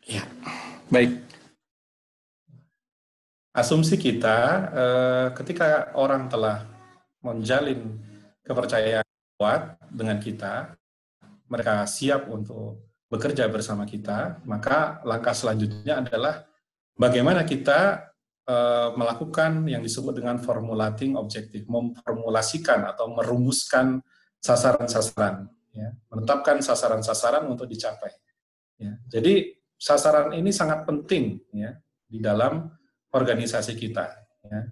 Ya, baik. Asumsi kita ketika orang telah menjalin kepercayaan kuat dengan kita, mereka siap untuk bekerja bersama kita, maka langkah selanjutnya adalah bagaimana kita melakukan yang disebut dengan formulating objektif, memformulasikan atau merumuskan sasaran-sasaran, ya, menetapkan sasaran-sasaran untuk dicapai. Ya. Jadi sasaran ini sangat penting ya di dalam organisasi kita. Ya.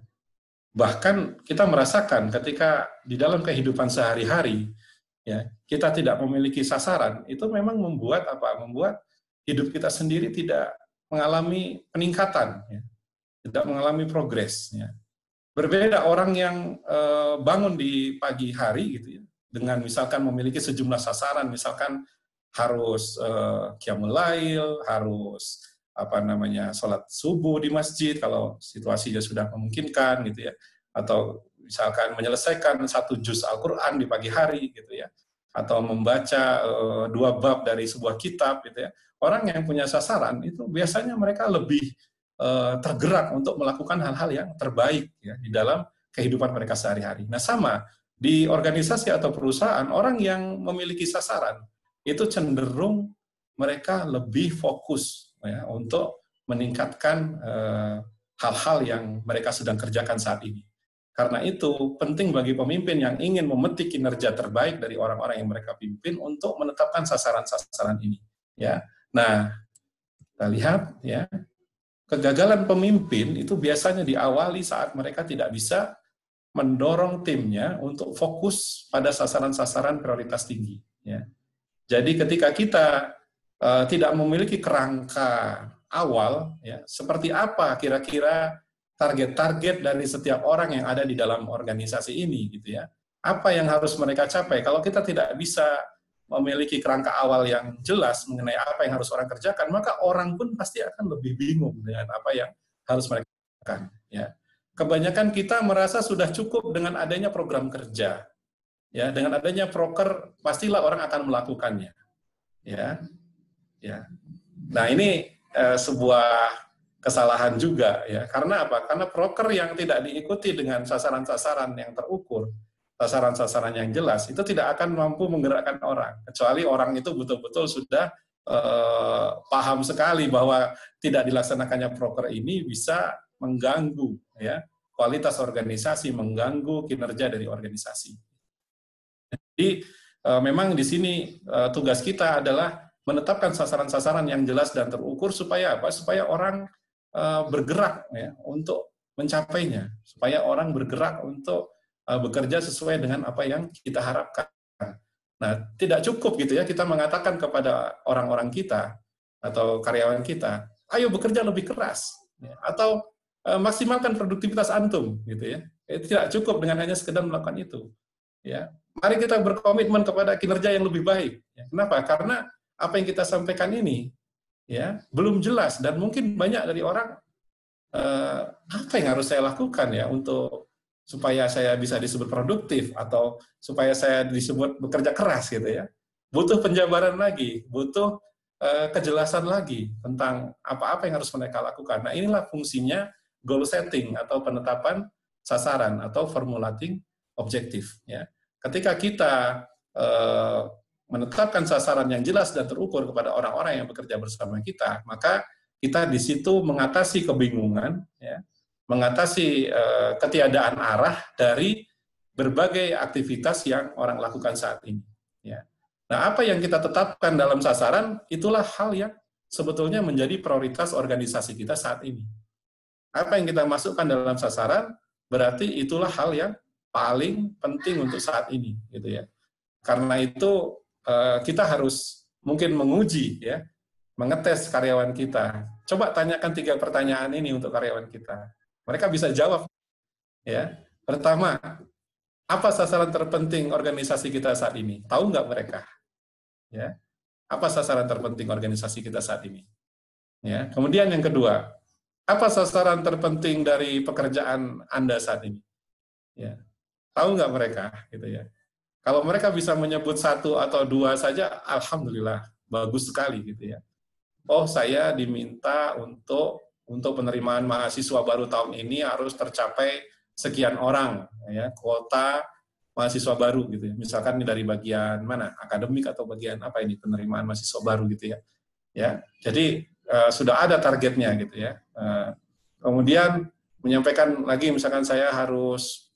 Bahkan kita merasakan ketika di dalam kehidupan sehari-hari, ya, kita tidak memiliki sasaran, itu memang membuat apa? Membuat hidup kita sendiri tidak mengalami peningkatan, ya, tidak mengalami progres. Ya. Berbeda orang yang bangun di pagi hari, gitu ya, dengan misalkan memiliki sejumlah sasaran, misalkan harus qiyamul lail, harus sholat subuh di masjid kalau situasinya sudah memungkinkan gitu ya, atau misalkan menyelesaikan 1 juz Al-Quran di pagi hari gitu ya, atau membaca 2 bab dari sebuah kitab gitu ya. Orang yang punya sasaran itu biasanya mereka lebih tergerak untuk melakukan hal-hal yang terbaik ya di dalam kehidupan mereka sehari-hari. Nah, sama di organisasi atau perusahaan, orang yang memiliki sasaran itu cenderung mereka lebih fokus ya, untuk meningkatkan hal-hal yang mereka sedang kerjakan saat ini. Karena itu penting bagi pemimpin yang ingin memetik kinerja terbaik dari orang-orang yang mereka pimpin untuk menetapkan sasaran-sasaran ini. Ya, nah kita lihat ya, kegagalan pemimpin itu biasanya diawali saat mereka tidak bisa mendorong timnya untuk fokus pada sasaran-sasaran prioritas tinggi. Ya. Jadi ketika kita tidak memiliki kerangka awal, ya, seperti apa kira-kira target-target dari setiap orang yang ada di dalam organisasi ini, gitu ya? Apa yang harus mereka capai? Kalau kita tidak bisa memiliki kerangka awal yang jelas mengenai apa yang harus orang kerjakan, maka orang pun pasti akan lebih bingung dengan apa yang harus mereka lakukan. Ya. Kebanyakan kita merasa sudah cukup dengan adanya program kerja, ya, dengan adanya proker pastilah orang akan melakukannya, ya, ya. Nah ini sebuah kesalahan juga, ya. Karena apa? Karena proker yang tidak diikuti dengan sasaran-sasaran yang terukur, sasaran-sasaran yang jelas, itu tidak akan mampu menggerakkan orang, kecuali orang itu betul-betul sudah paham sekali bahwa tidak dilaksanakannya proker ini bisa mengganggu ya kualitas organisasi, mengganggu kinerja dari organisasi. Jadi memang di sini tugas kita adalah menetapkan sasaran-sasaran yang jelas dan terukur supaya apa? Supaya orang bergerak ya untuk mencapainya, supaya orang bergerak untuk bekerja sesuai dengan apa yang kita harapkan. Nah, tidak cukup gitu ya kita mengatakan kepada orang-orang kita atau karyawan kita, ayo bekerja lebih keras, ya, atau maksimalkan produktivitas antum, gitu ya. Tidak cukup dengan hanya sekedar melakukan itu. Ya, mari kita berkomitmen kepada kinerja yang lebih baik. Ya, kenapa? Karena apa yang kita sampaikan ini, ya, belum jelas dan mungkin banyak dari orang apa yang harus saya lakukan ya untuk supaya saya bisa disebut produktif atau supaya saya disebut bekerja keras gitu ya. Butuh penjabaran lagi, butuh kejelasan lagi tentang apa-apa yang harus mereka lakukan. Nah, inilah fungsinya goal setting atau penetapan sasaran atau formulating objektif ya. Ketika kita menetapkan sasaran yang jelas dan terukur kepada orang-orang yang bekerja bersama kita, maka kita di situ mengatasi kebingungan ya, mengatasi ketiadaan arah dari berbagai aktivitas yang orang lakukan saat ini. Ya. Nah, apa yang kita tetapkan dalam sasaran, itulah hal yang sebetulnya menjadi prioritas organisasi kita saat ini. Apa yang kita masukkan dalam sasaran, berarti itulah hal yang paling penting untuk saat ini. Gitu ya. Karena itu, kita harus mungkin menguji, ya, mengetes karyawan kita. Coba tanyakan 3 pertanyaan ini untuk karyawan kita. Mereka bisa jawab. Ya, pertama, apa sasaran terpenting organisasi kita saat ini? Tahu nggak mereka? Ya, apa sasaran terpenting organisasi kita saat ini? Ya, kemudian yang kedua, apa sasaran terpenting dari pekerjaan Anda saat ini? Ya, tahu nggak mereka? Gitu ya. Kalau mereka bisa menyebut 1 atau 2 saja, alhamdulillah, bagus sekali gitu ya. oh saya diminta untuk penerimaan mahasiswa baru tahun ini harus tercapai sekian orang, ya, kuota mahasiswa baru gitu ya. Misalkan ini dari bagian mana, akademik atau bagian apa ini penerimaan mahasiswa baru gitu ya. Ya, jadi sudah ada targetnya gitu ya. Kemudian menyampaikan lagi, misalkan saya harus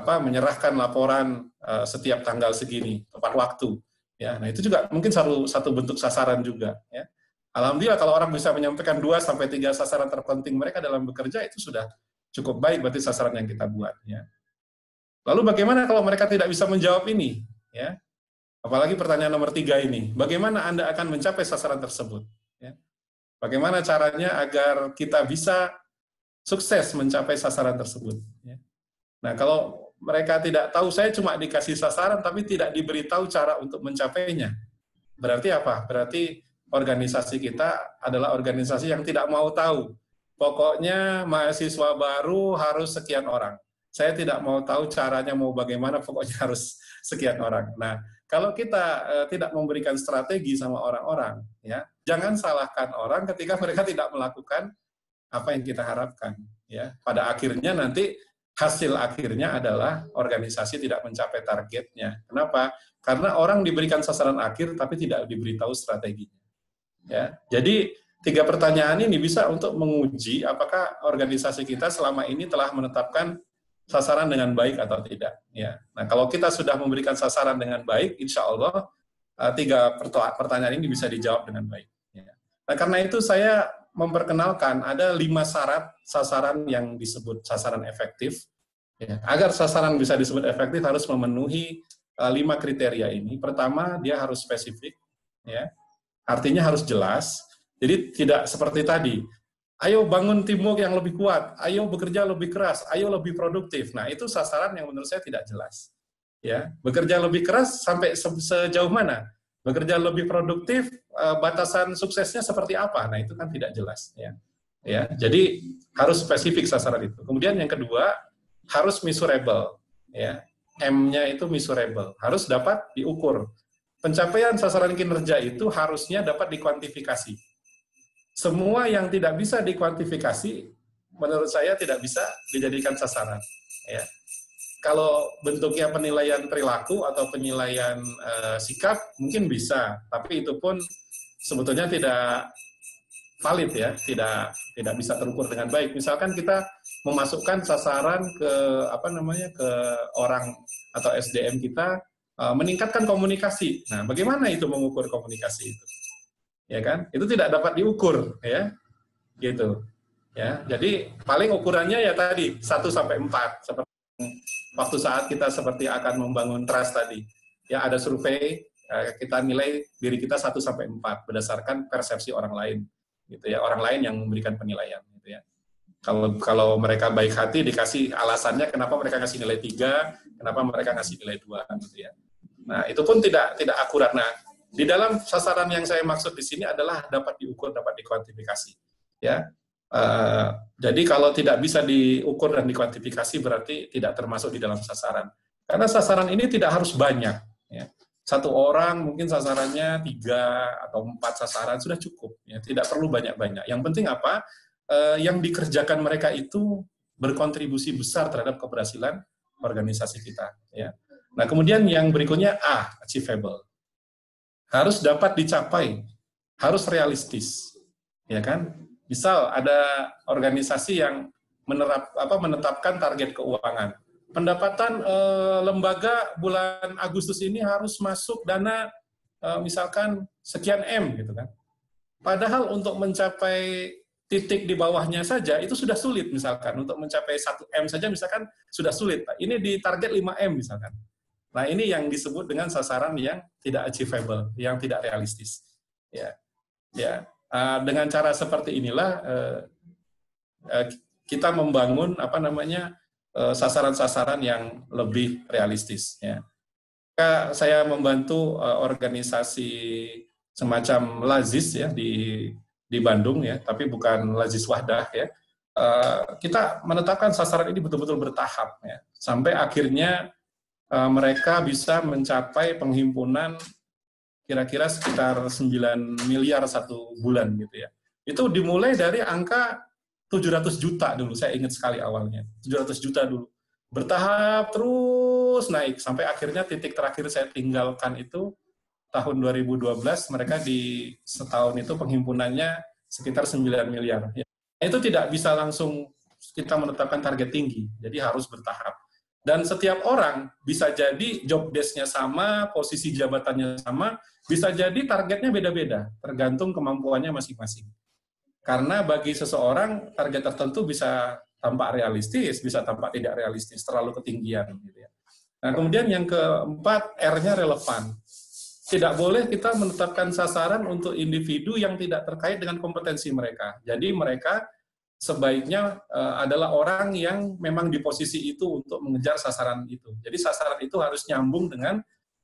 menyerahkan laporan setiap tanggal segini tepat waktu. Ya, nah itu juga mungkin satu bentuk sasaran juga. Ya. Alhamdulillah kalau orang bisa menyampaikan 2-3 sasaran terpenting mereka dalam bekerja, itu sudah cukup baik berarti sasaran yang kita buat. Ya. Lalu bagaimana kalau mereka tidak bisa menjawab ini? Ya, apalagi pertanyaan nomor 3 ini, bagaimana Anda akan mencapai sasaran tersebut? Ya. Bagaimana caranya agar kita bisa sukses mencapai sasaran tersebut? Ya. Nah, kalau mereka tidak tahu, saya cuma dikasih sasaran tapi tidak diberitahu cara untuk mencapainya. Berarti apa? Berarti organisasi kita adalah organisasi yang tidak mau tahu. Pokoknya mahasiswa baru harus sekian orang. Saya tidak mau tahu caranya mau bagaimana, pokoknya harus sekian orang. Nah, kalau kita tidak memberikan strategi sama orang-orang, ya, jangan salahkan orang ketika mereka tidak melakukan apa yang kita harapkan. Ya, pada akhirnya nanti hasil akhirnya adalah organisasi tidak mencapai targetnya. Kenapa? Karena orang diberikan sasaran akhir tapi tidak diberitahu strateginya. Ya, jadi 3 pertanyaan ini bisa untuk menguji apakah organisasi kita selama ini telah menetapkan sasaran dengan baik atau tidak. Ya. Nah, kalau kita sudah memberikan sasaran dengan baik, insya Allah 3 pertanyaan ini bisa dijawab dengan baik. Ya. Nah, karena itu saya memperkenalkan ada 5 syarat sasaran yang disebut sasaran efektif. Ya. Agar sasaran bisa disebut efektif harus memenuhi 5 kriteria ini. Pertama, dia harus spesifik, ya. Artinya harus jelas. Jadi tidak seperti tadi, ayo bangun teamwork yang lebih kuat, ayo bekerja lebih keras, ayo lebih produktif. Nah, itu sasaran yang menurut saya tidak jelas. Ya, bekerja lebih keras sampai sejauh mana? Bekerja lebih produktif, batasan suksesnya seperti apa? Nah, itu kan tidak jelas. Ya, ya. Jadi harus spesifik sasaran itu. Kemudian yang kedua, harus measurable. Ya, M-nya itu measurable, harus dapat diukur. Pencapaian sasaran kinerja itu harusnya dapat dikuantifikasi. Semua yang tidak bisa dikuantifikasi, menurut saya tidak bisa dijadikan sasaran. Ya. Kalau bentuknya penilaian perilaku atau penilaian sikap, mungkin bisa, tapi itu pun sebetulnya tidak valid ya, tidak bisa terukur dengan baik. Misalkan kita memasukkan sasaran ke ke orang atau SDM kita, meningkatkan komunikasi. Nah, bagaimana itu mengukur komunikasi itu? Ya kan? Itu tidak dapat diukur, ya. Gitu. Ya. Jadi paling ukurannya ya tadi 1-4 seperti waktu saat kita seperti akan membangun trust tadi. Ya, ada survei, kita nilai diri kita 1-4 berdasarkan persepsi orang lain, gitu ya. Orang lain yang memberikan penilaian, gitu ya. Kalau mereka baik hati dikasih alasannya kenapa mereka ngasih nilai 3, kenapa mereka ngasih nilai 2, gitu ya. Nah, itu pun tidak akurat. Nah, di dalam sasaran yang saya maksud di sini adalah dapat diukur, dapat dikuantifikasi. Ya, jadi kalau tidak bisa diukur dan dikuantifikasi berarti tidak termasuk di dalam sasaran. Karena sasaran ini tidak harus banyak. Ya. 1 orang mungkin sasarannya 3 atau 4 sasaran sudah cukup. Ya. Tidak perlu banyak-banyak. Yang penting apa? Yang dikerjakan mereka itu berkontribusi besar terhadap keberhasilan organisasi kita. Ya. Nah, kemudian yang berikutnya A, achievable. Harus dapat dicapai, harus realistis, ya kan? Misal ada organisasi yang menetapkan target keuangan. Pendapatan lembaga bulan Agustus ini harus masuk dana misalkan sekian M, gitu kan? Padahal untuk mencapai titik di bawahnya saja itu sudah sulit, misalkan untuk mencapai 1 M saja misalkan sudah sulit. Ini di target 5 M misalkan. Nah, ini yang disebut dengan sasaran yang tidak achievable, yang tidak realistis. Ya, ya. Dengan cara seperti inilah kita membangun sasaran-sasaran yang lebih realistis. Ya. Saya membantu organisasi semacam Lazis ya di Bandung ya, tapi bukan Lazis Wahdah ya. Kita menetapkan sasaran ini betul-betul bertahap ya, sampai akhirnya mereka bisa mencapai penghimpunan kira-kira sekitar 9 miliar satu bulan gitu ya. Itu dimulai dari angka 700 juta dulu, saya ingat sekali awalnya. 700 juta dulu. Bertahap terus naik, sampai akhirnya titik terakhir saya tinggalkan itu tahun 2012, mereka di setahun itu penghimpunannya sekitar 9 miliar. Itu tidak bisa langsung kita menetapkan target tinggi, jadi harus bertahap. Dan setiap orang bisa jadi job desk-nya sama, posisi jabatannya sama, bisa jadi targetnya beda-beda, tergantung kemampuannya masing-masing. Karena bagi seseorang target tertentu bisa tampak realistis, bisa tampak tidak realistis, terlalu ketinggian. Gitu ya. Nah, kemudian yang keempat, R-nya relevan. Tidak boleh kita menetapkan sasaran untuk individu yang tidak terkait dengan kompetensi mereka. Jadi mereka sebaiknya adalah orang yang memang di posisi itu untuk mengejar sasaran itu. Jadi sasaran itu harus nyambung dengan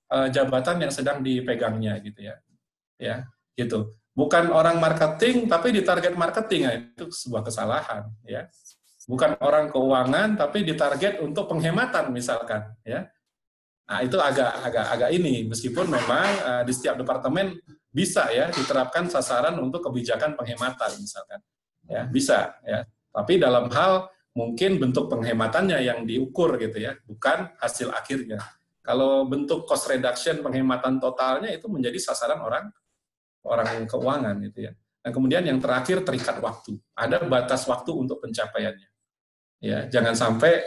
jabatan yang sedang dipegangnya gitu ya. Ya, gitu. Bukan orang marketing tapi ditarget marketing, ya, itu sebuah kesalahan ya. Bukan orang keuangan tapi ditarget untuk penghematan misalkan ya. Nah, itu agak ini, meskipun memang di setiap departemen bisa ya diterapkan sasaran untuk kebijakan penghematan misalkan. Ya, bisa ya. Tapi dalam hal mungkin bentuk penghematannya yang diukur gitu ya, bukan hasil akhirnya. Kalau bentuk cost reduction penghematan totalnya itu menjadi sasaran orang keuangan gitu ya. Dan kemudian yang terakhir terikat waktu. Ada batas waktu untuk pencapaiannya. Ya, jangan sampai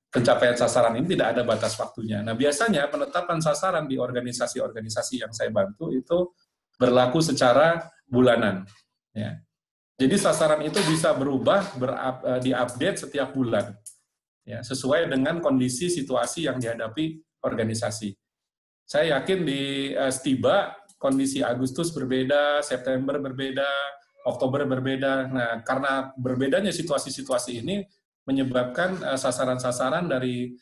pencapaian sasaran ini tidak ada batas waktunya. Nah, biasanya penetapan sasaran di organisasi-organisasi yang saya bantu itu berlaku secara bulanan. Ya. Jadi sasaran itu bisa berubah, diupdate setiap bulan, ya, sesuai dengan kondisi situasi yang dihadapi organisasi. Saya yakin di STIBA kondisi Agustus berbeda, September berbeda, Oktober berbeda. Nah, karena berbedanya situasi-situasi ini menyebabkan sasaran-sasaran dari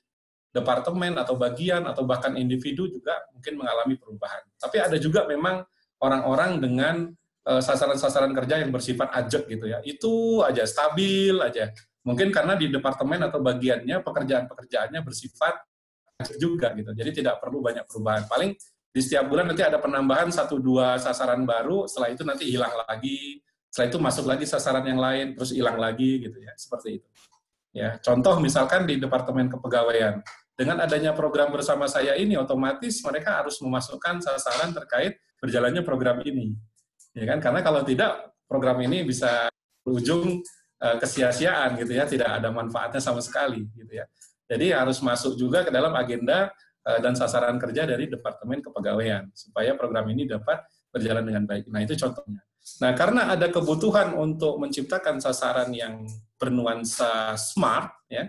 departemen atau bagian atau bahkan individu juga mungkin mengalami perubahan. Tapi ada juga memang orang-orang dengan sasaran-sasaran kerja yang bersifat ajak gitu ya. Itu aja stabil aja. Mungkin karena di departemen atau bagiannya pekerjaan-pekerjaannya bersifat ajak juga gitu. Jadi tidak perlu banyak perubahan. Paling di setiap bulan nanti ada penambahan 1-2 sasaran baru, setelah itu nanti hilang lagi. Setelah itu masuk lagi sasaran yang lain, terus hilang lagi gitu ya. Seperti itu. Ya, contoh misalkan di Departemen Kepegawaian. Dengan adanya program bersama saya ini, otomatis mereka harus memasukkan sasaran terkait berjalannya program ini. Ya kan? Karena kalau tidak, program ini bisa berujung kesia-siaan gitu ya, tidak ada manfaatnya sama sekali gitu ya. Jadi harus masuk juga ke dalam agenda dan sasaran kerja dari Departemen Kepegawaian supaya program ini dapat berjalan dengan baik. Nah, itu contohnya. Nah, karena ada kebutuhan untuk menciptakan sasaran yang bernuansa smart ya,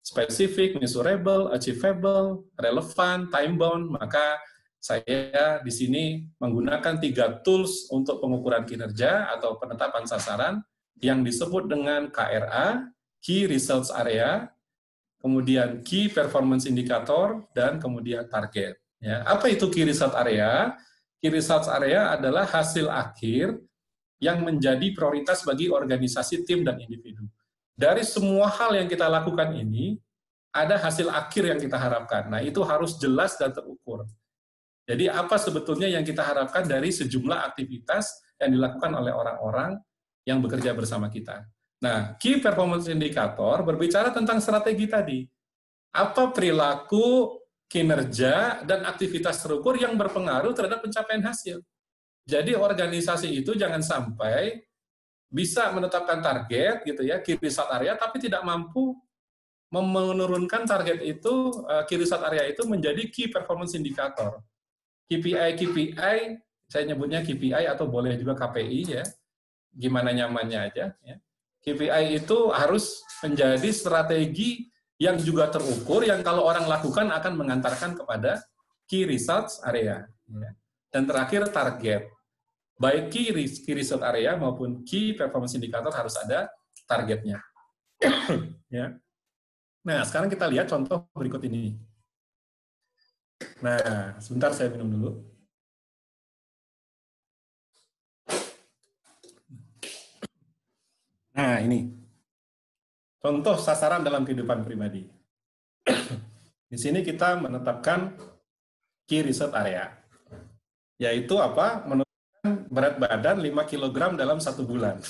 spesifik, measurable, achievable, relevan, time bound, maka saya di sini menggunakan 3 tools untuk pengukuran kinerja atau penetapan sasaran yang disebut dengan KRA, Key Results Area, kemudian Key Performance Indicator, dan kemudian target. Ya, apa itu Key Result Area? Key Results Area adalah hasil akhir yang menjadi prioritas bagi organisasi, tim, dan individu. Dari semua hal yang kita lakukan ini, ada hasil akhir yang kita harapkan. Nah, itu harus jelas dan terukur. Jadi apa sebetulnya yang kita harapkan dari sejumlah aktivitas yang dilakukan oleh orang-orang yang bekerja bersama kita. Nah, Key Performance Indicator berbicara tentang strategi tadi. Apa perilaku, kinerja, dan aktivitas terukur yang berpengaruh terhadap pencapaian hasil. Jadi organisasi itu jangan sampai bisa menetapkan target gitu ya, key result area, tapi tidak mampu menurunkan target itu, key result area itu menjadi key performance indicator. KPI, saya nyebutnya KPI atau boleh juga KPI ya, gimana nyamannya aja. Ya. KPI itu harus menjadi strategi yang juga terukur, yang kalau orang lakukan akan mengantarkan kepada key results area. Ya. Dan terakhir target. Baik key result area maupun key performance indicator harus ada targetnya. Ya. Nah, sekarang kita lihat contoh berikut ini. Nah, sebentar saya minum dulu. Nah, ini. Contoh sasaran dalam kehidupan pribadi. Di sini kita menetapkan key result area. yaitu apa? Menurunkan berat badan 5 kg dalam 1 bulan.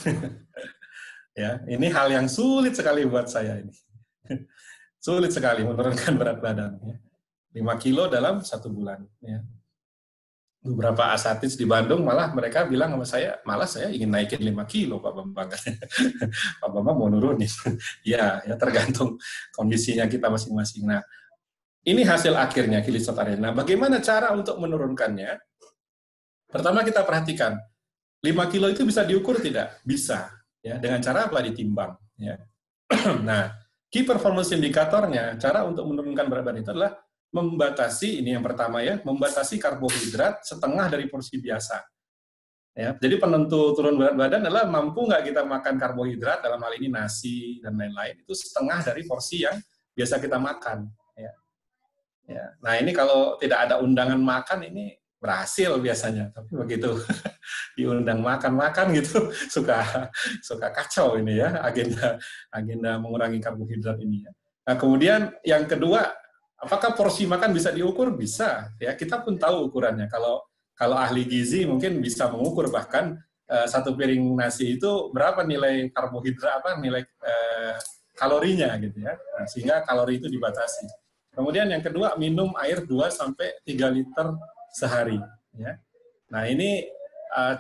Ya, ini hal yang sulit sekali buat saya ini. Sulit sekali menurunkan berat badan. Ya. 5 kilo dalam 1 bulan. Ya. Beberapa asatidz di Bandung malah mereka bilang sama saya, malah saya ingin naikin 5 kilo Pak Bambang. Pak Bambang mau nurunin. Ya, ya tergantung kondisinya kita masing-masing. Nah, ini hasil akhirnya Kilisat Arya. Nah, bagaimana cara untuk menurunkannya? Pertama kita perhatikan, 5 kilo itu bisa diukur tidak? Bisa. Ya, dengan cara apa? Ditimbang. Ya. Nah, key performance indikatornya, cara untuk menurunkan berat badan itu adalah membatasi, ini yang pertama ya, membatasi karbohidrat setengah dari porsi biasa. Ya, jadi penentu turun berat badan adalah mampu nggak kita makan karbohidrat, dalam hal ini nasi dan lain-lain, itu setengah dari porsi yang biasa kita makan. Ya. Ya. Nah ini kalau tidak ada undangan makan, ini berhasil biasanya, tapi begitu diundang makan-makan gitu suka kacau ini ya agenda mengurangi karbohidrat ini ya. Nah kemudian yang kedua, apakah porsi makan bisa diukur? Bisa ya, kita pun tahu ukurannya. Kalau ahli gizi mungkin bisa mengukur bahkan satu piring nasi itu berapa nilai karbohidrat, apa nilai kalorinya gitu ya. Nah, sehingga kalori itu dibatasi. Kemudian yang kedua, minum air 2 sampai 3 liter sehari ya. Nah, ini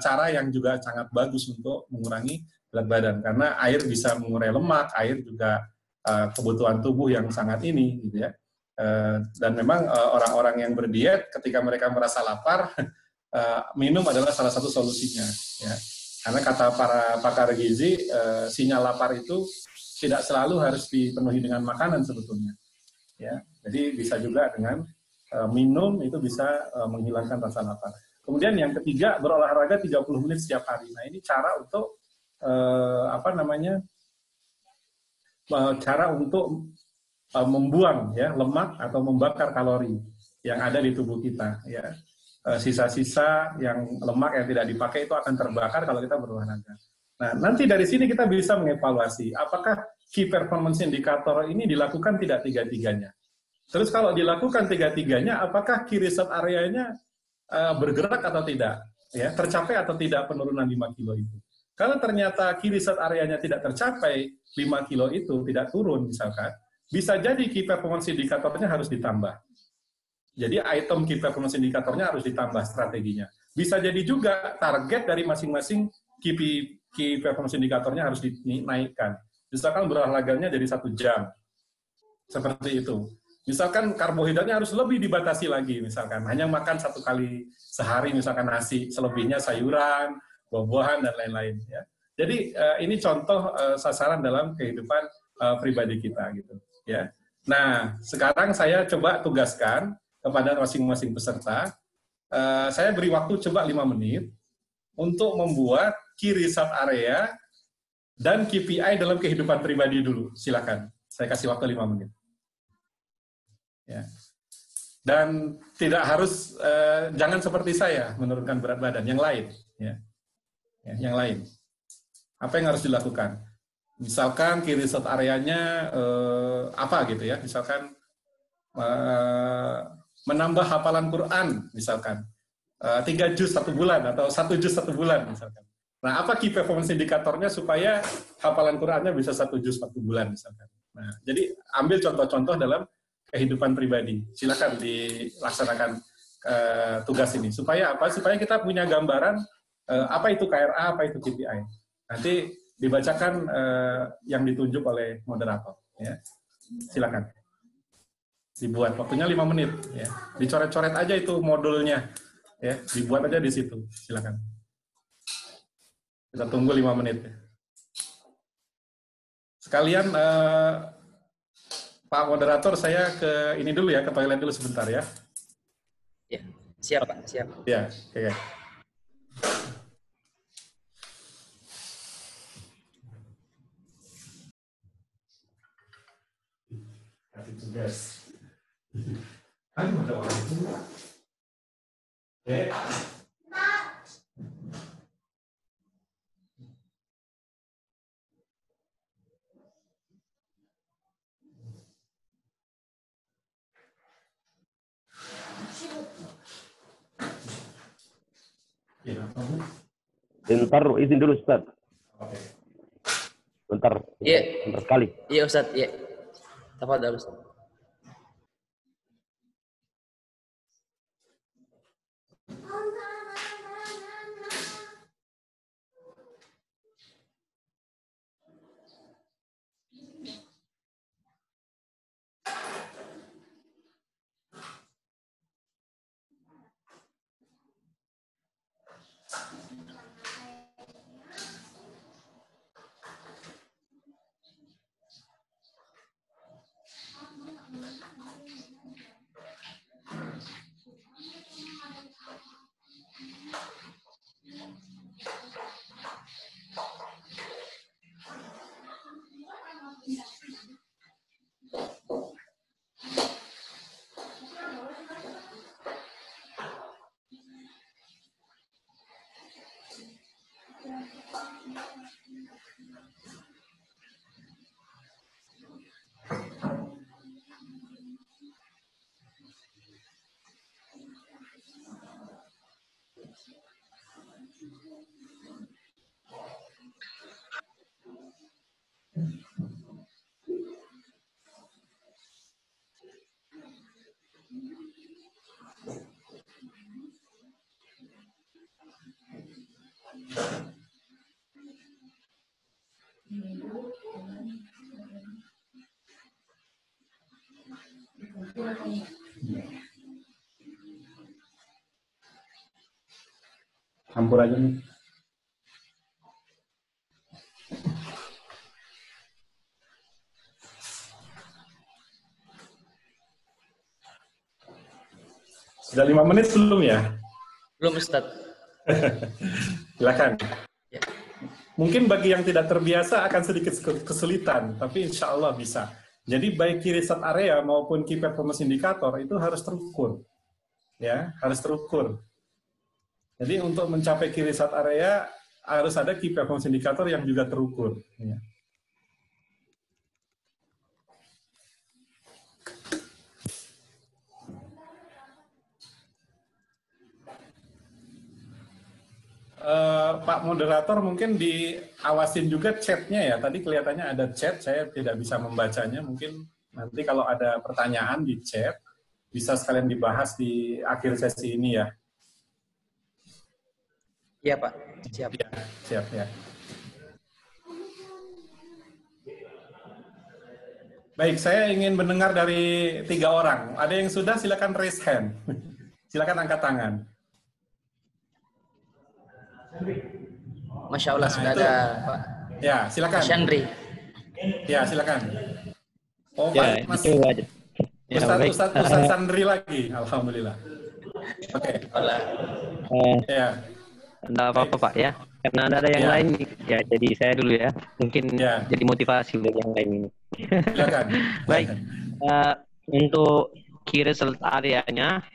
cara yang juga sangat bagus untuk mengurangi berat badan karena air bisa mengurai lemak, air juga kebutuhan tubuh yang sangat ini gitu ya. Dan memang orang-orang yang berdiet ketika mereka merasa lapar, minum adalah salah satu solusinya ya. Karena kata para pakar gizi, sinyal lapar itu tidak selalu harus dipenuhi dengan makanan sebetulnya ya. Jadi bisa juga dengan minum itu bisa menghilangkan rasa lapar. Kemudian yang ketiga, berolahraga 30 menit setiap hari. Nah, ini cara untuk cara untuk membuang ya lemak atau membakar kalori yang ada di tubuh kita ya. Sisa-sisa yang lemak yang tidak dipakai itu akan terbakar kalau kita berolahraga. Nah, nanti dari sini kita bisa mengevaluasi apakah key performance indicator ini dilakukan tidak tiga-tiganya. Terus kalau dilakukan tiga-tiganya, apakah key reset areanya bergerak atau tidak? Ya, tercapai atau tidak penurunan 5 kilo itu? Kalau ternyata key reset areanya tidak tercapai, 5 kilo itu tidak turun misalkan, bisa jadi key performance indikatornya harus ditambah. Jadi item key performance indikatornya harus ditambah strateginya. Bisa jadi juga target dari masing-masing key performance indikatornya harus dinaikkan. Misalkan berolahraganya jadi 1 jam, seperti itu. Misalkan karbohidratnya harus lebih dibatasi lagi, misalkan hanya makan 1 kali sehari, misalkan nasi, selebihnya sayuran, buah-buahan dan lain-lain. Ya. Jadi ini contoh sasaran dalam kehidupan pribadi kita gitu. Ya. Nah sekarang saya coba tugaskan kepada masing-masing peserta, saya beri waktu coba 5 menit untuk membuat key reset area dan KPI dalam kehidupan pribadi dulu. Silakan, saya kasih waktu 5 menit. Ya. Dan tidak harus jangan seperti saya menurunkan berat badan, yang lain ya. Ya, yang lain apa yang harus dilakukan, misalkan key reset areanya apa gitu ya, misalkan menambah hafalan Quran misalkan 3 juz 1 bulan atau 1 juz 1 bulan misalkan. Nah, apa key performance indikatornya supaya hafalan Qurannya bisa 1 juz 1 bulan misalkan. Nah, jadi ambil contoh-contoh dalam kehidupan pribadi. Silakan dilaksanakan tugas ini. Supaya apa? Supaya kita punya gambaran apa itu KRA, apa itu KPI. Nanti dibacakan yang ditunjuk oleh moderator. Ya. Silakan. Dibuat waktunya 5 menit. Ya. Dicoret-coret aja itu modulnya. Ya, dibuat aja di situ. Silakan. Kita tunggu 5 menit. Sekalian Pak moderator, saya ke ini dulu ya, ke toilet dulu sebentar ya. Ya, siap Pak, siap. Ya, oke. Kasih tugas. Aduh, ada orang itu. Bentar, izin dulu Ustaz. Oke. Bentar, Iya. bentar sekali. Iya Ustaz, iya. Tafadhal Ustaz. Campur aja nih. Sudah 5 menit belum ya? Belum Ustaz. Silakan. Ya. Mungkin bagi yang tidak terbiasa akan sedikit kesulitan, tapi insya Allah bisa. Jadi baik key result area maupun key performance indicator itu harus terukur, ya, harus terukur. Jadi untuk mencapai key result area harus ada key performance indicator yang juga terukur. Ya. Pak moderator mungkin diawasin juga chatnya ya. Tadi kelihatannya ada chat, saya tidak bisa membacanya. Mungkin nanti kalau ada pertanyaan di chat, bisa sekalian dibahas di akhir sesi ini ya. Iya Pak, siap. Ya, siap ya. Baik, saya ingin mendengar dari 3 orang. Ada yang sudah, silakan raise hand. Silakan angkat tangan. Masya Allah, sudah ada Pak. Ya, silakan. Mas Chandri. Ya, silakan. Oh, Ya, Mas itu aja. Ya, Ustaz Sandri lagi, alhamdulillah. Oke. Ya. Enggak apa-apa Pak ya, karena ada yang lain ya, jadi saya dulu ya, mungkin jadi motivasi untuk yang lain ini. Silakan. Baik, untuk key result areanya,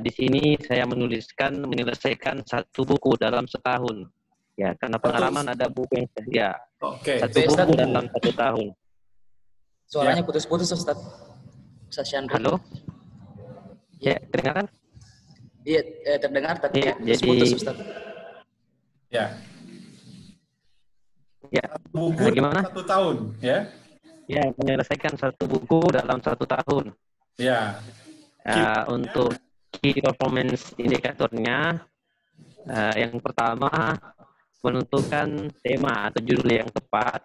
di sini saya menyelesaikan 1 buku dalam setahun. Ya, karena pengalaman ada buku yang ya, satu buku dalam 1 tahun. Suaranya putus-putus Ustaz. Ustaz Chandri. Halo? Ya, kedengaran? Iya, terdengar tapi ya, putus Ustaz. Ya. Ya. Buku gimana? 1 tahun, ya? Ya, menyelesaikan 1 buku dalam 1 tahun. Ya. Untuk key performance indikatornya, yang pertama menentukan tema atau judul yang tepat.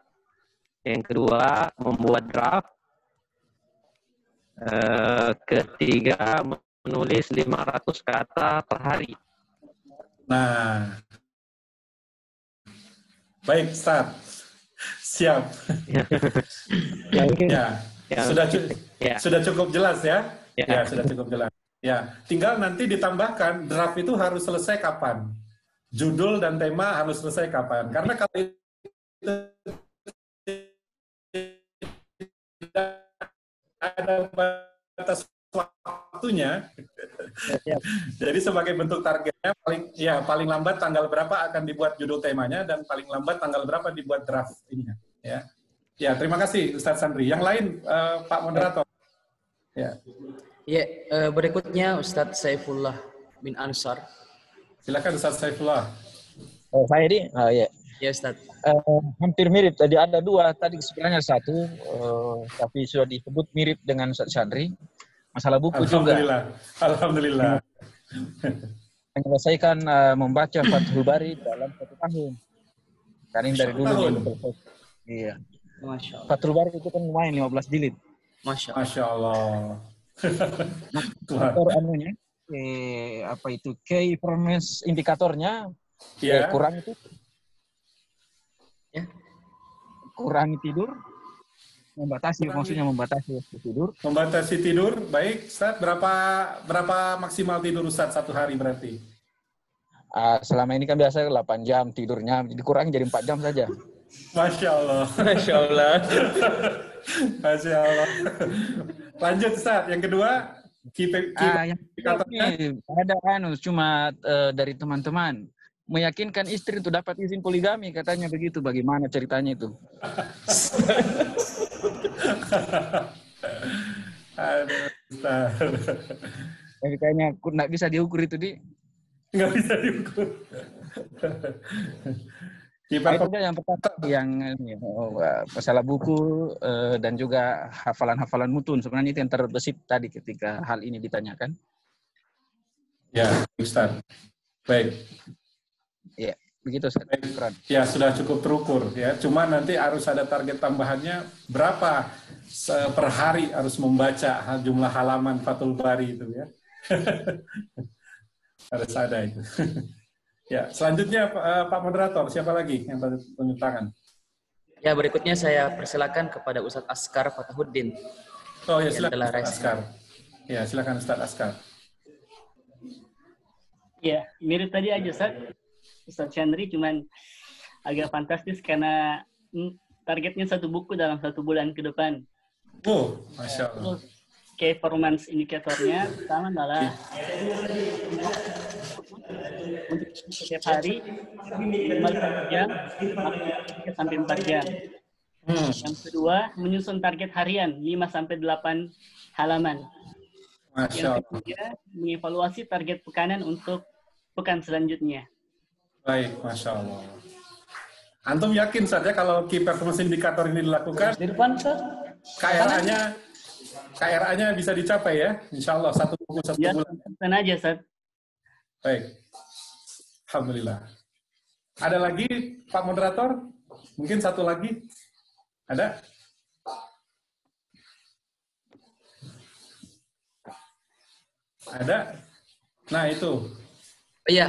Yang kedua, membuat draft. Ketiga, menulis 500 kata per hari. Nah, baik, start. Siap. Sudah cukup jelas ya? Ya, sudah cukup jelas. Ya, tinggal nanti ditambahkan draft itu harus selesai kapan. Judul dan tema harus selesai kapan. Karena kalau itu ada batas waktunya, jadi sebagai bentuk targetnya paling lambat tanggal berapa akan dibuat judul temanya dan paling lambat tanggal berapa dibuat draft ininya. Ya, terima kasih Ustadz Sandri. Yang lain Pak Moderator. Ya. Ya, berikutnya Ustadz Saifullah bin Ansar. Silakan Ustaz Saifullah. Oh, saya ini, ya. Ya Ustaz. Hampir mirip. Tadi ada dua. Tadi sebenarnya satu, tapi sudah disebut mirip dengan Ustaz Chandri. Masalah buku juga. Alhamdulillah. Menyelesaikan membaca Fathul Bari dalam 1 tahun. Karena ini dari dulu yang selesai. Iya. Masya Allah. Fathul Bari itu kan lumayan 15 jilid. Masya Allah. Masya Allah. Faktor anunya, apa itu, key performance indikatornya Ya. kurang itu. Ya. Kurangi tidur, maksudnya membatasi waktu tidur. Membatasi tidur, baik Ustaz. Berapa maksimal tidur Ustaz 1 hari berarti? Selama ini kan biasa 8 jam tidurnya, dikurangi jadi 4 jam saja. Masya Allah. Masya Allah. Masya Allah. Lanjut Ustaz, yang kedua. Yang ini ada cuma dari teman-teman meyakinkan istri untuk dapat izin poligami, katanya begitu. Bagaimana ceritanya itu? Aduh, Ustaz. Tapi kayaknya nggak bisa diukur itu, Di. Nggak bisa diukur. Itu dia yang pertama, yang masalah buku dan juga hafalan-hafalan mutun. Sebenarnya itu yang terbesit tadi ketika hal ini ditanyakan. Ya, Ustaz. Baik. Ya, begitu Ustaz. Ya, sudah cukup terukur ya. Cuma nanti harus ada target tambahannya berapa per hari harus membaca jumlah halaman Fathul Bari itu ya. Harus ada itu. Ya, selanjutnya Pak Moderator, siapa lagi yang tunjuk tangan? Ya, berikutnya saya persilakan kepada Ustadz Askar Fatahuddin. Oh ya, silakan Ustadz Askar. Ya, silakan Ustadz Askar. Ya, mirip tadi aja Ustadz Chandri, cuman agak fantastis karena targetnya 1 buku dalam 1 bulan ke depan. Oh, Masya Allah. Key performance indikatornya pertama adalah untuk setiap hari 5 jam sampai 4 jam. Yang kedua, menyusun target harian 5 sampai 8 halaman. Masya Allah. Yang ketiga, mengevaluasi target pekanan untuk pekan selanjutnya. Baik, Masya Allah. Antum yakin saja kalau key performance indicator ini dilakukan, KRA-nya bisa dicapai ya? Insya Allah 1 buku 1 ya, bulan. Tenang aja, Ustaz. Baik. Alhamdulillah. Ada lagi Pak Moderator? Mungkin 1 lagi? Ada? Ada? Nah itu. Iya,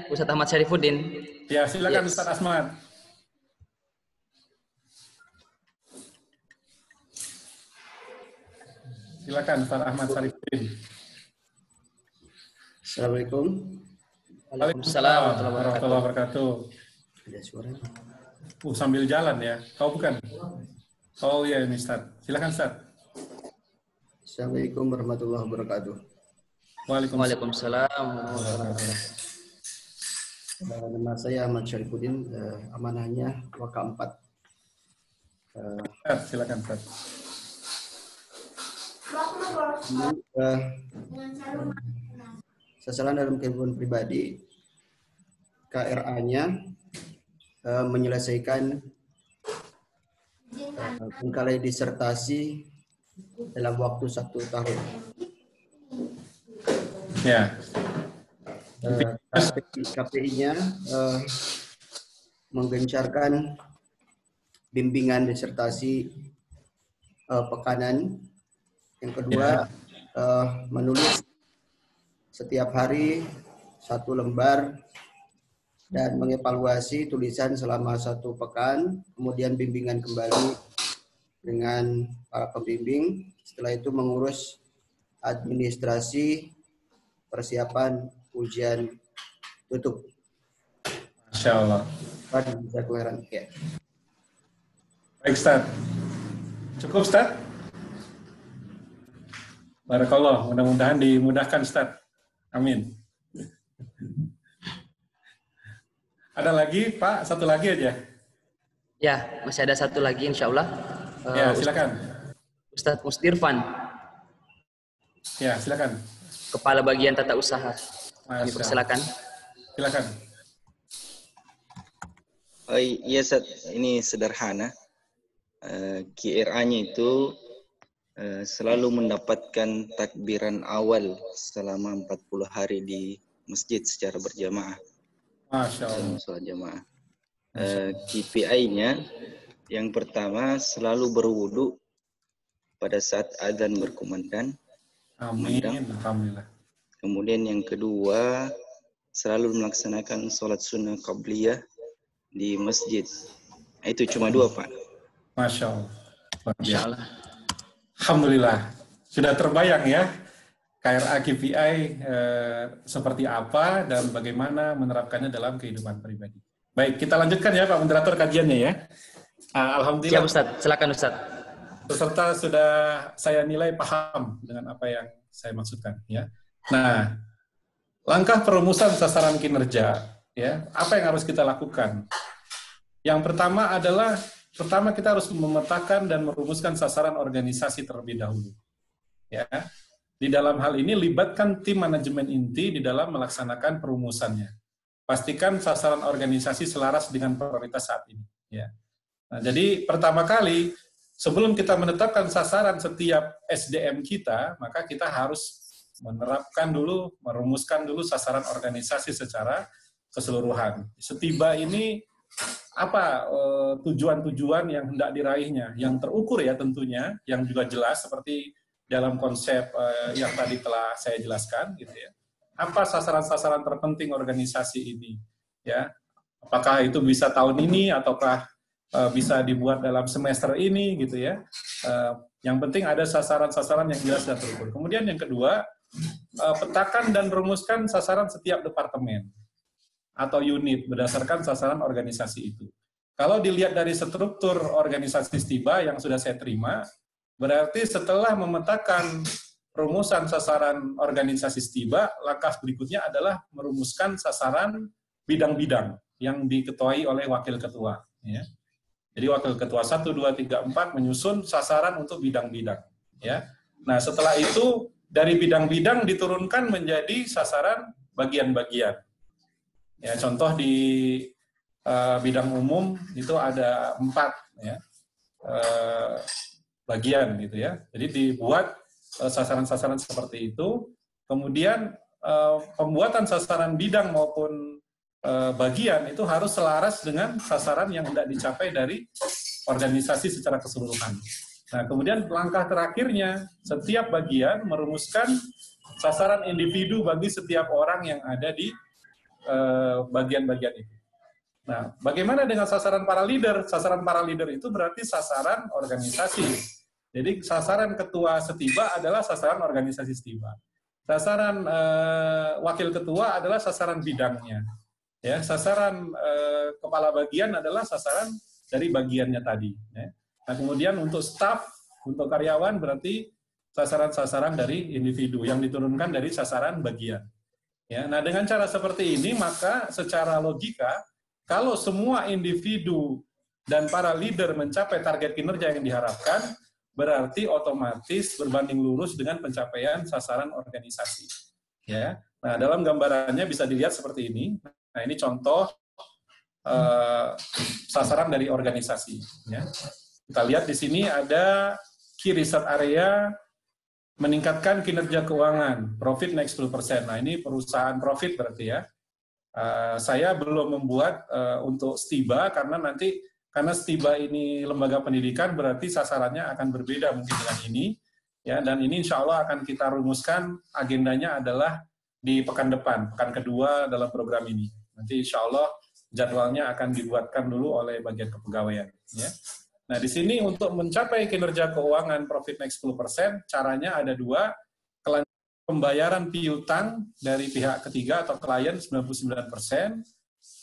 Ustadz Ahmad Syarifuddin. Ya, silakan Yes. Ustadz Asmad. Silakan Ustadz Ahmad Syarifuddin. Assalamualaikum. Waalaikumsalam warahmatullahi wabarakatuh. Ada suara? Sambil jalan ya. Oh bukan. Oh iya ini Ustadz. Silakan Ustadz. Assalamualaikum warahmatullahi wabarakatuh. Waalaikumsalam. Nama saya Ahmad Syarifuddin, amanahnya Waka 4. Silakan Ustadz. Sasaran dalam kehidupan pribadi, KRA-nya menyelesaikan bengkalai disertasi dalam waktu 1 tahun. Ya. KPI-nya menggencarkan bimbingan disertasi pekanan. Yang kedua, menulis setiap hari 1 lembar dan mengevaluasi tulisan selama 1 pekan, kemudian bimbingan kembali dengan para pembimbing. Setelah itu mengurus administrasi persiapan ujian tutup. Masya Allah. Bisa kelahiran. Ya. Baik Ustaz. Cukup Ustaz? Barakallah. Mudah-mudahan dimudahkan Ustaz. Amin. Ada lagi Pak? 1 lagi aja. Ya, masih ada 1 lagi insya Allah. Ya, silakan. Ustadz Mustirfan. Ya, silakan. Kepala Bagian Tata Usaha. Kami persilakan. Silakan. Oh, iya, Ustaz. Ini sederhana. QRA-nya itu selalu mendapatkan takbiran awal selama 40 hari di masjid secara berjamaah. Masya Allah. Sholat jamaah. KPI-nya yang pertama selalu berwudu pada saat azan berkumandang. Amin. Alhamdulillah. Kemudian yang kedua selalu melaksanakan sholat sunnah qabliyah di masjid. Itu cuma 2, Pak. Masya Allah. Masya Allah. Alhamdulillah. Sudah terbayang ya KRA KPI seperti apa dan bagaimana menerapkannya dalam kehidupan pribadi. Baik, kita lanjutkan ya Pak Moderator kajiannya ya. Alhamdulillah. Siap Ustaz, silakan Ustaz. Peserta sudah saya nilai paham dengan apa yang saya maksudkan ya. Nah, langkah perumusan sasaran kinerja ya, apa yang harus kita lakukan? Yang pertama adalah kita harus memetakan dan merumuskan sasaran organisasi terlebih dahulu. Ya. Di dalam hal ini libatkan tim manajemen inti di dalam melaksanakan perumusannya. Pastikan sasaran organisasi selaras dengan prioritas saat ini. Ya. Nah, jadi pertama kali sebelum kita menetapkan sasaran setiap SDM kita, maka kita harus menerapkan dulu, merumuskan dulu sasaran organisasi secara keseluruhan. Setiba ini apa tujuan-tujuan yang hendak diraihnya, yang terukur ya tentunya, yang juga jelas seperti dalam konsep yang tadi telah saya jelaskan, gitu ya. Apa sasaran-sasaran terpenting organisasi ini, ya? Apakah itu bisa tahun ini ataukah bisa dibuat dalam semester ini, gitu ya? Yang penting ada sasaran-sasaran yang jelas dan terukur. Kemudian yang kedua, petakan dan rumuskan sasaran setiap departemen atau unit berdasarkan sasaran organisasi itu. Kalau dilihat dari struktur organisasi STIBA yang sudah saya terima, berarti setelah memetakan rumusan sasaran organisasi STIBA, langkah berikutnya adalah merumuskan sasaran bidang-bidang yang diketuai oleh wakil ketua. Ya. Jadi wakil ketua 1, 2, 3, 4 menyusun sasaran untuk bidang-bidang. Ya. Nah setelah itu dari bidang-bidang diturunkan menjadi sasaran bagian-bagian. Ya, contoh di bidang umum itu ada 4 ya, bagian gitu ya. Jadi dibuat sasaran-sasaran seperti itu. Kemudian pembuatan sasaran bidang maupun bagian itu harus selaras dengan sasaran yang hendak dicapai dari organisasi secara keseluruhan. Nah, kemudian langkah terakhirnya setiap bagian merumuskan sasaran individu bagi setiap orang yang ada di bagian-bagian itu. Nah, bagaimana dengan sasaran para leader? Sasaran para leader itu berarti sasaran organisasi. Jadi sasaran ketua STIBA adalah sasaran organisasi STIBA. Sasaran wakil ketua adalah sasaran bidangnya. Ya, sasaran kepala bagian adalah sasaran dari bagiannya tadi. Ya. Nah, kemudian untuk staf, untuk karyawan berarti sasaran-sasaran dari individu yang diturunkan dari sasaran bagian. Ya, nah dengan cara seperti ini maka secara logika kalau semua individu dan para leader mencapai target kinerja yang diharapkan berarti otomatis berbanding lurus dengan pencapaian sasaran organisasi. Ya, nah dalam gambarannya bisa dilihat seperti ini. Nah ini contoh sasaran dari organisasi. Ya. Kita lihat di sini ada key research area meningkatkan kinerja keuangan, profit naik 10%. Nah, ini perusahaan profit berarti ya. Saya belum membuat untuk STIBA karena STIBA ini lembaga pendidikan berarti sasarannya akan berbeda mungkin dengan ini. Ya, dan ini insya Allah akan kita rumuskan agendanya adalah di pekan depan, pekan kedua dalam program ini. Nanti insya Allah jadwalnya akan dibuatkan dulu oleh bagian kepegawaian. Ya. Nah, di sini untuk mencapai kinerja keuangan profit naik 10%, caranya ada 2, kelancaran pembayaran piutang dari pihak ketiga atau klien 99%,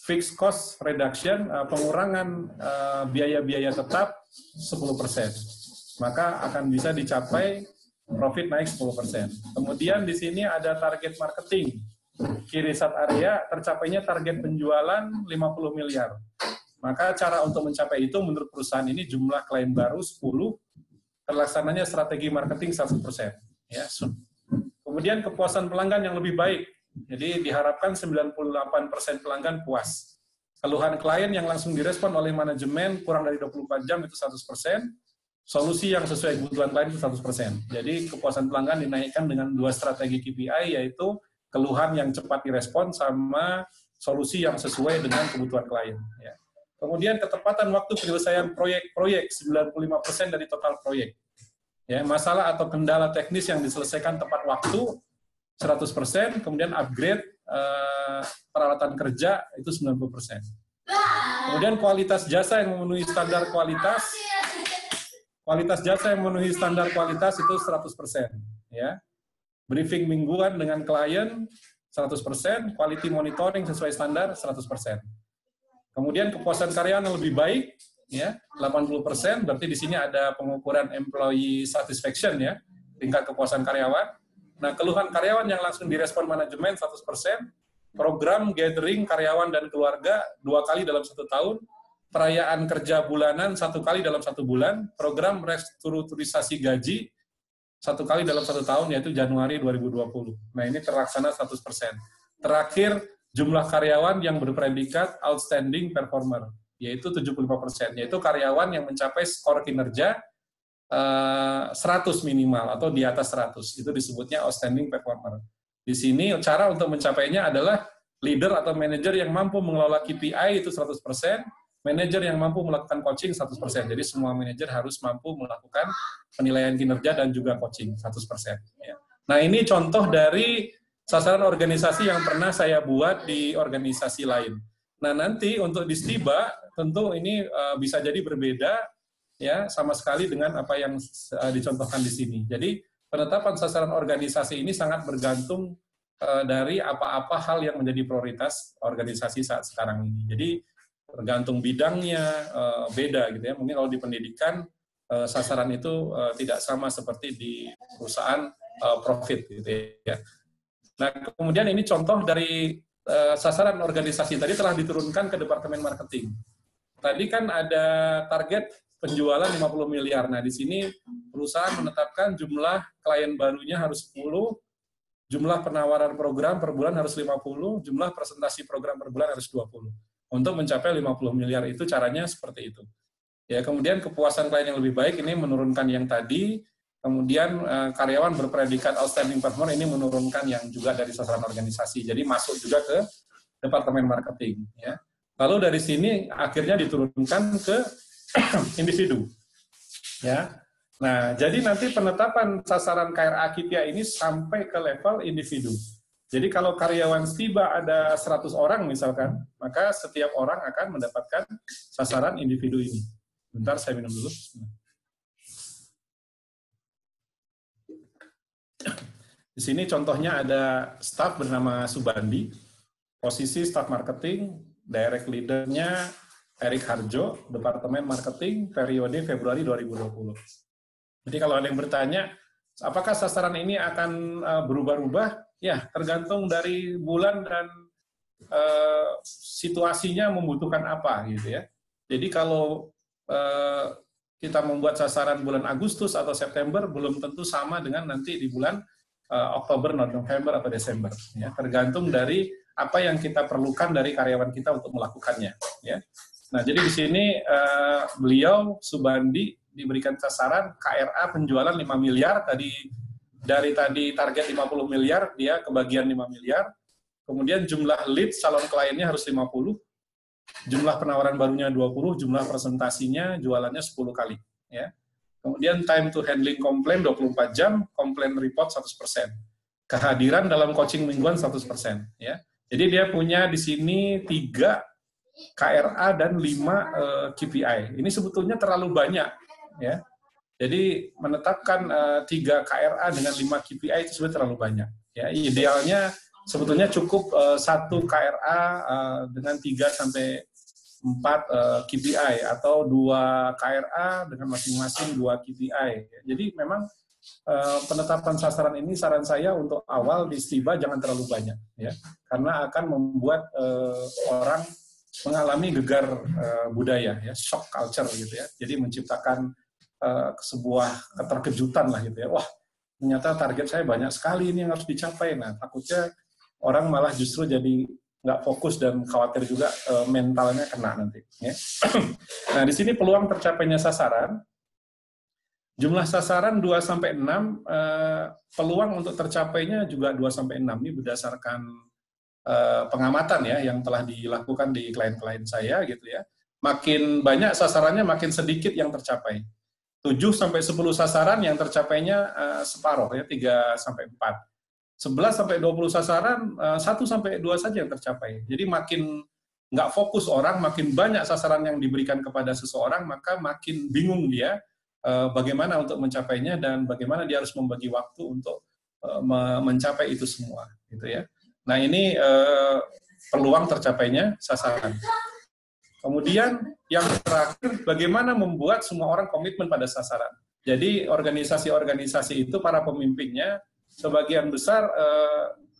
fixed cost reduction, pengurangan biaya-biaya tetap 10%. Maka akan bisa dicapai profit naik 10%. Kemudian di sini ada target marketing. Key research area tercapainya target penjualan 50 miliar. Maka cara untuk mencapai itu menurut perusahaan ini jumlah klien baru 10, terlaksananya strategi marketing 100%. Ya. Kemudian kepuasan pelanggan yang lebih baik. Jadi diharapkan 98% pelanggan puas. Keluhan klien yang langsung direspon oleh manajemen kurang dari 24 jam itu 100%. Solusi yang sesuai kebutuhan klien itu 100%. Jadi kepuasan pelanggan dinaikkan dengan 2 strategi KPI, yaitu keluhan yang cepat direspon sama solusi yang sesuai dengan kebutuhan klien. Ya. Kemudian ketepatan waktu penyelesaian proyek 95% dari total proyek. Ya, masalah atau kendala teknis yang diselesaikan tepat waktu 100%, kemudian upgrade peralatan kerja itu 90%. Kemudian kualitas jasa yang memenuhi standar kualitas jasa yang memenuhi standar kualitas itu 100%. Ya. Briefing mingguan dengan klien 100%, quality monitoring sesuai standar 100%. Kemudian kepuasan karyawan yang lebih baik, ya 80%, berarti di sini ada pengukuran employee satisfaction, ya, tingkat kepuasan karyawan. Nah, keluhan karyawan yang langsung direspon manajemen 100%, program gathering karyawan dan keluarga 2 kali dalam 1 tahun, perayaan kerja bulanan 1 kali dalam 1 bulan, program restrukturisasi gaji 1 kali dalam 1 tahun, yaitu Januari 2020. Nah, ini terlaksana 100%. Terakhir, jumlah karyawan yang berpredikat outstanding performer, yaitu 75%, yaitu karyawan yang mencapai skor kinerja 100 minimal atau di atas 100. Itu disebutnya outstanding performer. Di sini cara untuk mencapainya adalah leader atau manajer yang mampu mengelola KPI itu 100%, manajer yang mampu melakukan coaching 100%. Jadi semua manajer harus mampu melakukan penilaian kinerja dan juga coaching 100%. Ya. Nah, ini contoh dari sasaran organisasi yang pernah saya buat di organisasi lain. Nah, nanti untuk di STIBA tentu ini bisa jadi berbeda, ya, sama sekali dengan apa yang dicontohkan di sini. Jadi penetapan sasaran organisasi ini sangat bergantung dari apa-apa hal yang menjadi prioritas organisasi saat sekarang ini. Jadi tergantung bidangnya beda gitu ya. Mungkin kalau di pendidikan sasaran itu tidak sama seperti di perusahaan profit gitu ya. Nah, kemudian ini contoh dari sasaran organisasi tadi telah diturunkan ke Departemen Marketing. Tadi kan ada target penjualan 50 miliar. Nah, di sini perusahaan menetapkan jumlah klien barunya harus 10, jumlah penawaran program per bulan harus 50, jumlah presentasi program per bulan harus 20. Untuk mencapai 50 miliar itu caranya seperti itu. Ya, kemudian kepuasan klien yang lebih baik ini menurunkan yang tadi, kemudian karyawan berpredikat outstanding performer ini menurunkan yang juga dari sasaran organisasi. Jadi masuk juga ke Departemen Marketing. Ya. Lalu dari sini akhirnya diturunkan ke individu. Ya. Nah, jadi nanti penetapan sasaran KRA KPI ini sampai ke level individu. Jadi kalau karyawan STIBA ada 100 orang misalkan, maka setiap orang akan mendapatkan sasaran individu ini. Bentar, saya minum dulu. Di sini contohnya ada staf bernama Subandi, posisi staf marketing, direct leader-nya Erik Harjo, Departemen Marketing, periode Februari 2020. Jadi kalau ada yang bertanya, apakah sasaran ini akan berubah-ubah? Ya, tergantung dari bulan dan situasinya membutuhkan apa gitu ya. Jadi kalau kita membuat sasaran bulan Agustus atau September belum tentu sama dengan nanti di bulan Oktober, November atau Desember. Ya, tergantung dari apa yang kita perlukan dari karyawan kita untuk melakukannya. Ya. Nah, jadi di sini beliau Subandi diberikan sasaran KRA penjualan 5 miliar dari tadi target 50 miliar dia kebagian 5 miliar. Kemudian jumlah lead calon kliennya harus 50, jumlah penawaran barunya 20, jumlah presentasinya jualannya 10 kali. Ya. Kemudian time to handling komplain 24 jam, komplain report 100%. Kehadiran dalam coaching mingguan 100%. Ya. Jadi dia punya di sini 3 KRA dan 5 KPI. Ini sebetulnya terlalu banyak. Ya. Jadi menetapkan 3 KRA dengan 5 KPI itu sebetulnya terlalu banyak. Ya. Idealnya sebetulnya cukup 1 KRA dengan 3 sampai 4 KPI atau 2 KRA dengan masing-masing 2 KPI. Jadi memang penetapan sasaran ini saran saya untuk awal di STIBA jangan terlalu banyak, ya, karena akan membuat orang mengalami gegar budaya, ya, shock culture gitu ya. Jadi menciptakan sebuah keterkejutan lah gitu ya. Wah, ternyata target saya banyak sekali ini yang harus dicapai. Nah, takutnya orang malah justru jadi nggak fokus dan khawatir juga mentalnya kena nanti. Ya. Nah, di sini peluang tercapainya sasaran, jumlah sasaran 2-6, peluang untuk tercapainya juga 2-6. Ini berdasarkan pengamatan ya yang telah dilakukan di klien-klien saya gitu ya. Makin banyak sasarannya, makin sedikit yang tercapai. 7-10 sasaran yang tercapainya separuh ya, 3-4. 11-20 sasaran, 1-2 saja yang tercapai. Jadi makin nggak fokus orang, makin banyak sasaran yang diberikan kepada seseorang, maka makin bingung dia bagaimana untuk mencapainya dan bagaimana dia harus membagi waktu untuk mencapai itu semua, gitu ya. Nah ini peluang tercapainya sasaran. Kemudian yang terakhir, bagaimana membuat semua orang komitmen pada sasaran. Jadi organisasi-organisasi itu para pemimpinnya sebagian besar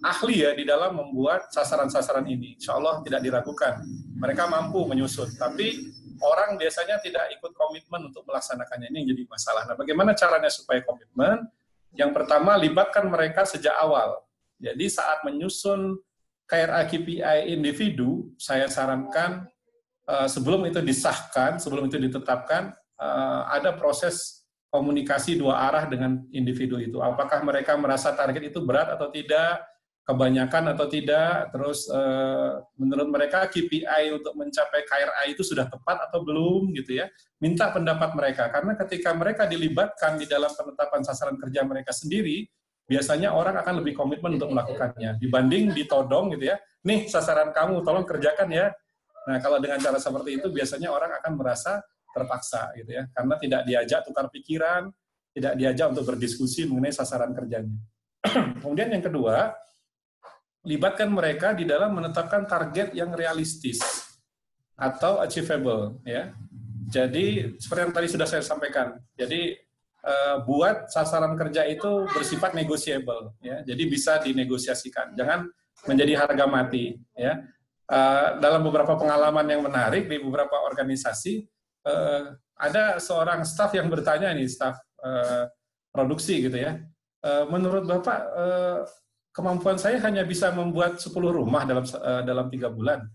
ahli ya di dalam membuat sasaran-sasaran ini. Insya Allah tidak diragukan. Mereka mampu menyusun. Tapi orang biasanya tidak ikut komitmen untuk melaksanakannya. Ini yang jadi masalah. Nah, bagaimana caranya supaya komitmen? Yang pertama, libatkan mereka sejak awal. Jadi saat menyusun KRA KPI individu, saya sarankan sebelum itu disahkan, sebelum itu ditetapkan, ada proses komunikasi dua arah dengan individu itu. Apakah mereka merasa target itu berat atau tidak, kebanyakan atau tidak, terus menurut mereka KPI untuk mencapai KRA itu sudah tepat atau belum, gitu ya. Minta pendapat mereka, karena ketika mereka dilibatkan di dalam penetapan sasaran kerja mereka sendiri, biasanya orang akan lebih komitmen untuk melakukannya, dibanding ditodong gitu ya, nih sasaran kamu, tolong kerjakan ya. Nah, kalau dengan cara seperti itu, biasanya orang akan merasa terpaksa gitu ya, karena tidak diajak tukar pikiran, tidak diajak untuk berdiskusi mengenai sasaran kerjanya. Kemudian yang kedua, libatkan mereka di dalam menetapkan target yang realistis atau achievable ya. Jadi seperti yang tadi sudah saya sampaikan, jadi buat sasaran kerja itu bersifat negotiable ya, jadi bisa dinegosiasikan, jangan menjadi harga mati ya. Dalam beberapa pengalaman yang menarik di beberapa organisasi, ada seorang staf yang bertanya nih, staf produksi gitu ya, menurut Bapak kemampuan saya hanya bisa membuat 10 rumah dalam 3 bulan.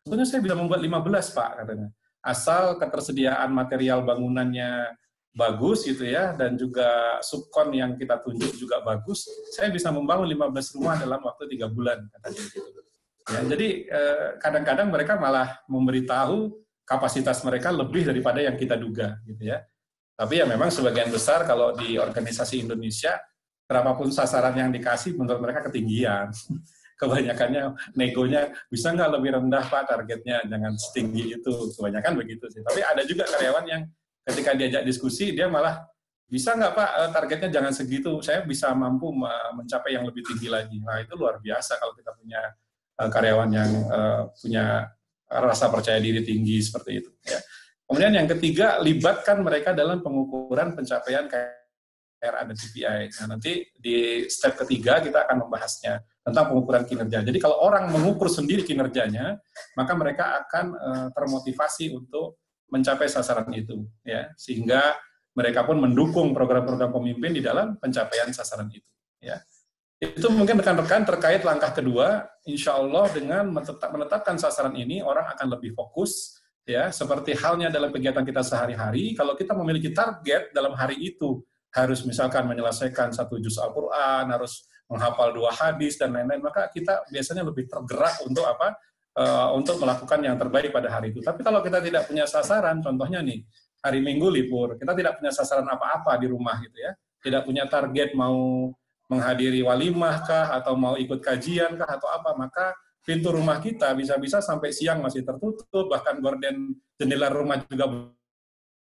Sebetulnya saya bisa membuat 15 Pak, katanya. Asal ketersediaan material bangunannya bagus gitu ya, dan juga subkon yang kita tunjuk juga bagus, saya bisa membangun 15 rumah dalam waktu 3 bulan, katanya gitu. Ya, jadi kadang-kadang mereka malah memberitahu kapasitas mereka lebih daripada yang kita duga, gitu ya. Tapi ya memang sebagian besar kalau di organisasi Indonesia, berapapun sasaran yang dikasih, menurut mereka ketinggian. Kebanyakannya negonya, bisa nggak lebih rendah Pak targetnya, jangan setinggi itu. Kebanyakan begitu sih. Tapi ada juga karyawan yang ketika diajak diskusi, dia malah, bisa nggak Pak targetnya jangan segitu, saya bisa mampu mencapai yang lebih tinggi lagi. Nah itu luar biasa kalau kita punya karyawan yang punya rasa percaya diri tinggi seperti itu. Ya. Kemudian yang ketiga, libatkan mereka dalam pengukuran pencapaian KRA dan KPI. Nah, nanti di step ketiga kita akan membahasnya tentang pengukuran kinerja. Jadi kalau orang mengukur sendiri kinerjanya, maka mereka akan termotivasi untuk mencapai sasaran itu, ya, sehingga mereka pun mendukung program-program pemimpin di dalam pencapaian sasaran itu. Ya. Itu mungkin rekan-rekan terkait langkah kedua, insya Allah dengan menetapkan sasaran ini, orang akan lebih fokus, ya, seperti halnya dalam kegiatan kita sehari-hari. Kalau kita memiliki target dalam hari itu, harus misalkan menyelesaikan 1 juz Al-Quran, harus menghafal 2 hadis, dan lain-lain, maka kita biasanya lebih tergerak untuk apa? Untuk melakukan yang terbaik pada hari itu. Tapi kalau kita tidak punya sasaran, contohnya nih, hari Minggu libur, kita tidak punya sasaran apa-apa di rumah gitu ya, tidak punya target mau menghadiri walimah kah, atau mau ikut kajian kah, atau apa, maka pintu rumah kita bisa-bisa sampai siang masih tertutup, bahkan gorden jendela rumah juga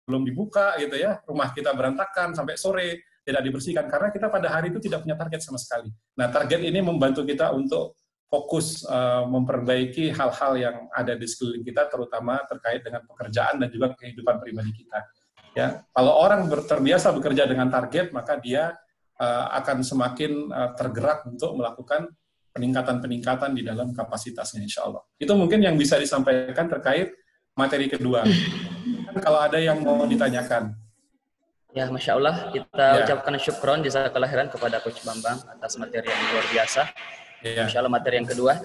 belum dibuka gitu ya, rumah kita berantakan sampai sore, tidak dibersihkan, karena kita pada hari itu tidak punya target sama sekali. Nah, target ini membantu kita untuk fokus memperbaiki hal-hal yang ada di sekeliling kita, terutama terkait dengan pekerjaan dan juga kehidupan pribadi kita. Ya, kalau orang terbiasa bekerja dengan target, maka dia akan semakin tergerak untuk melakukan peningkatan-peningkatan di dalam kapasitasnya, insya Allah. Itu mungkin yang bisa disampaikan terkait materi kedua. Kalau ada yang mau ditanyakan. Ya, Masya Allah, kita ucapkan syukron jazakallahu khairan kepada Coach Bambang atas materi yang luar biasa. Ya. Insya Allah materi yang kedua